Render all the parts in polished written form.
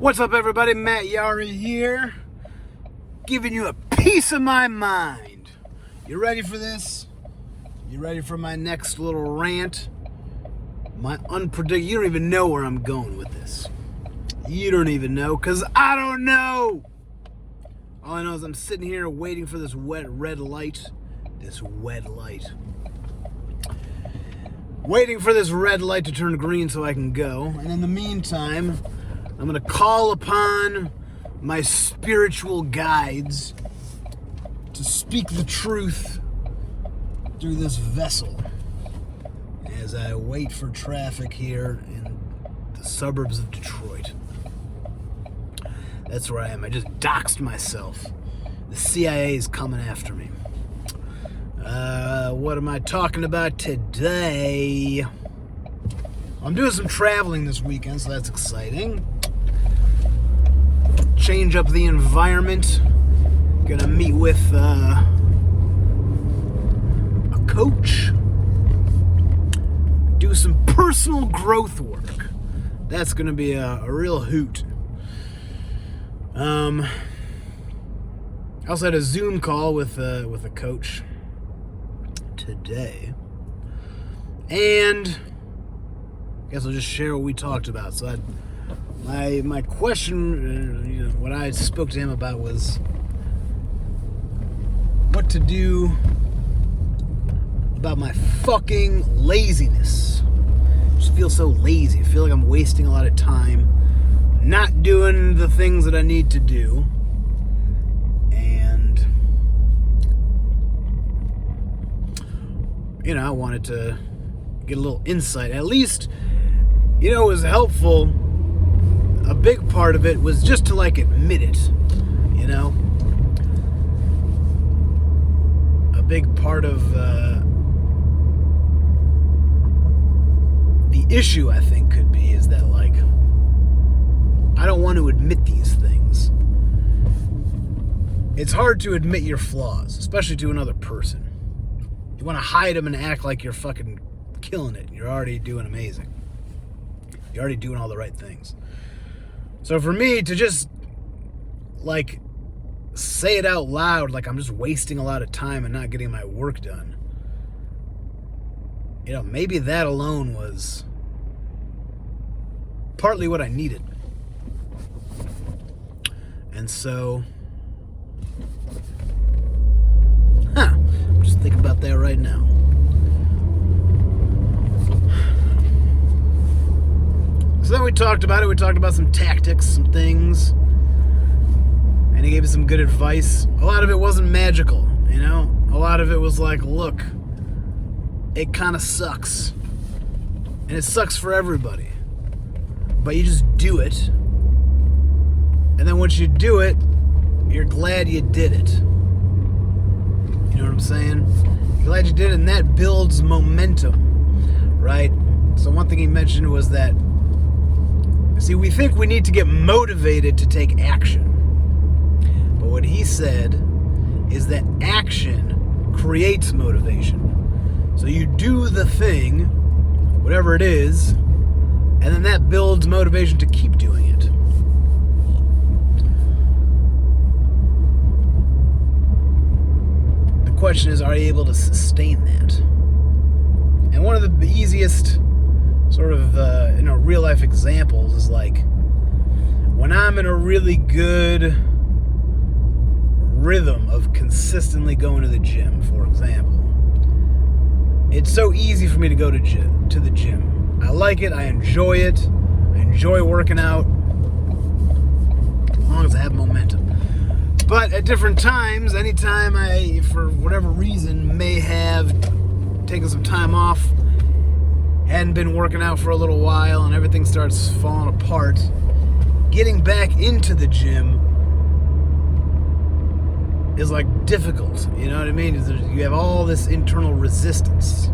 What's up, everybody? Matt Yari here, giving you a piece of my mind. You ready for this? You ready for my next little rant? My unpredictable. You don't even know where I'm going with this. You don't even know, because I don't know. All I know is I'm sitting here waiting for this red light. Waiting for this red light to turn green so I can go. And in the meantime, I'm going to call upon my spiritual guides to speak the truth through this vessel as I wait for traffic here in the suburbs of Detroit. That's where I am. I just doxed myself. The CIA is coming after me. What am I talking about today? I'm doing some traveling this weekend, so that's exciting. Change up the environment. Gonna meet with a coach. Do some personal growth work. That's gonna be a real hoot. I also had a Zoom call with a coach today, and I guess I'll just share what we talked about. So my question, what I spoke to him about was what to do about my fucking laziness. I just feel so lazy. I feel like I'm wasting a lot of time not doing the things that I need to do. And I wanted to get a little insight. At least, it was helpful. A big part of it was just to admit it, A big part of the issue, I think, could be is that I don't want to admit these things. It's hard to admit your flaws, especially to another person. You want to hide them and act like you're fucking killing it. You're already doing amazing. You're already doing all the right things. So for me to just, say it out loud like I'm just wasting a lot of time and not getting my work done, maybe that alone was partly what I needed. And so, I'm just thinking about that right now. So then we talked about it. We talked about some tactics, some things. And he gave me some good advice. A lot of it wasn't magical, A lot of it was look, it kind of sucks. And it sucks for everybody. But you just do it. And then once you do it, you're glad you did it. You know what I'm saying? You're glad you did it, and that builds momentum, right? So one thing he mentioned was that, see, we think we need to get motivated to take action. But what he said is that action creates motivation. So you do the thing, whatever it is, and then that builds motivation to keep doing it. The question is, are you able to sustain that? And one of the easiest sort of real life examples is when I'm in a really good rhythm of consistently going to the gym, for example. It's so easy for me to go to the gym. I like it. I enjoy it. I enjoy working out as long as I have momentum. But at different times, anytime I, for whatever reason, may have taken some time off, hadn't been working out for a little while, and everything starts falling apart, getting back into the gym is difficult. You know what I mean? You have all this internal resistance.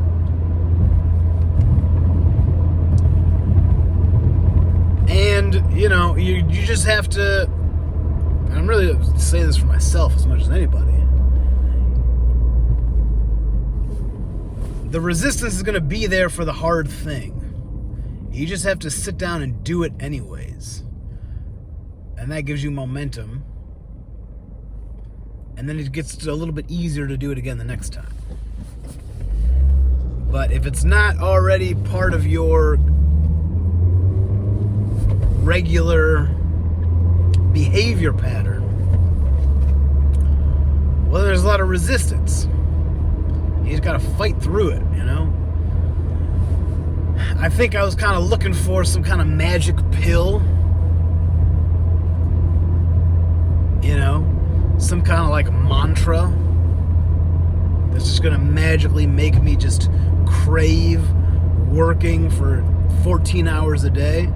And, you just have to, and I'm really saying this for myself as much as anybody, the resistance is going to be there for the hard thing. You just have to sit down and do it anyways. And that gives you momentum. And then it gets a little bit easier to do it again the next time. But if it's not already part of your regular behavior pattern, well, there's a lot of resistance. You just gotta fight through it, you know? I think I was kind of looking for some kind of magic pill, you know? Some kind of like mantra that's just gonna magically make me just crave working for 14 hours a day.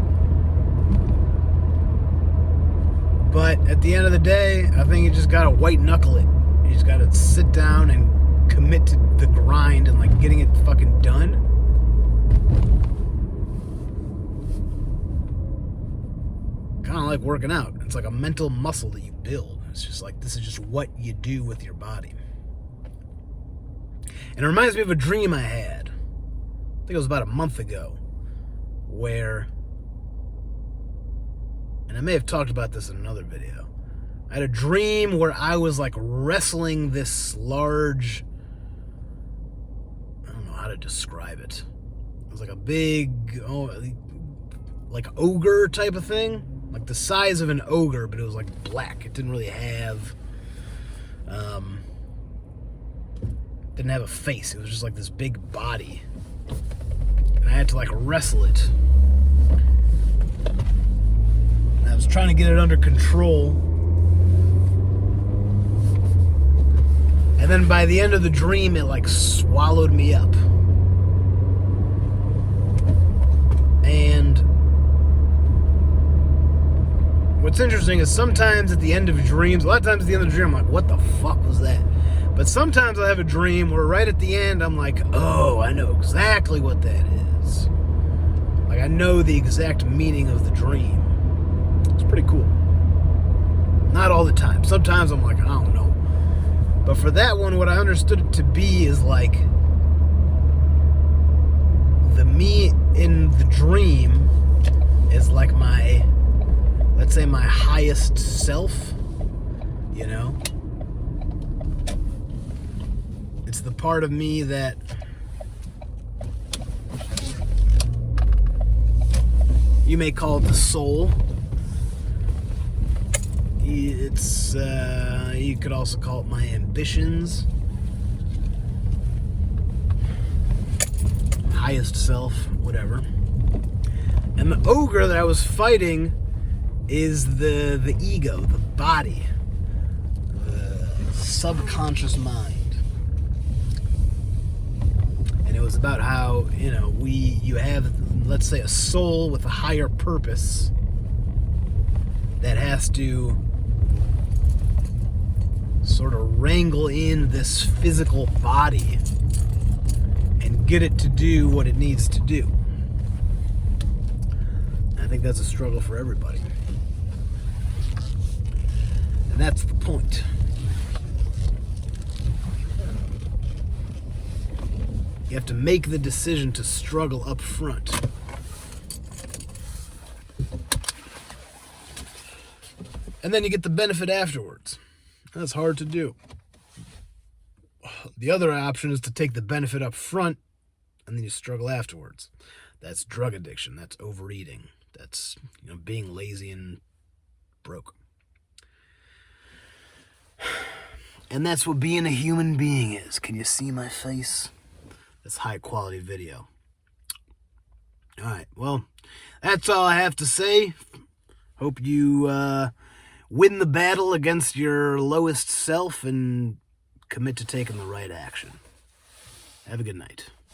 But at the end of the day, I think you just gotta white knuckle it. You just gotta sit down and commit to the grind and like getting it fucking done. Kind of like working out. It's like a mental muscle that you build. It's just like, this is just what you do with your body. And it reminds me of a dream I had. I think it was about a month ago, where, and I may have talked about this in another video, I had a dream where I was like wrestling this large, I don't know how to describe it. It was like a big, like ogre type of thing. Like the size of an ogre, but it was like black. It didn't really have, didn't have a face. It was just like this big body. And I had to like wrestle it. And I was trying to get it under control. And then by the end of the dream, it like swallowed me up. And what's interesting is sometimes at the end of dreams, a lot of times at the end of the dream, I'm like, what the fuck was that? But sometimes I have a dream where right at the end, I'm like, oh, I know exactly what that is. Like, I know the exact meaning of the dream. It's pretty cool. Not all the time. Sometimes I'm like, I don't know. But for that one, what I understood it to be is like, the me in the dream is like my, let's say, my highest self, you know? It's the part of me that you may call it the soul. It's, you could also call it my ambitions. Highest self, whatever. And the ogre that I was fighting is the ego, the body, the subconscious mind. And it was about how, you know, you have, let's say, a soul with a higher purpose that has to sort of wrangle in this physical body and get it to do what it needs to do. I think that's a struggle for everybody. And that's the point. You have to make the decision to struggle up front. And then you get the benefit afterwards. That's hard to do. The other option is to take the benefit up front and then you struggle afterwards. That's drug addiction. That's overeating. That's, you know, being lazy and broke. And that's what being a human being is. Can you see my face? That's high quality video. All right, well, that's all I have to say. Hope you win the battle against your lowest self and commit to taking the right action. Have a good night.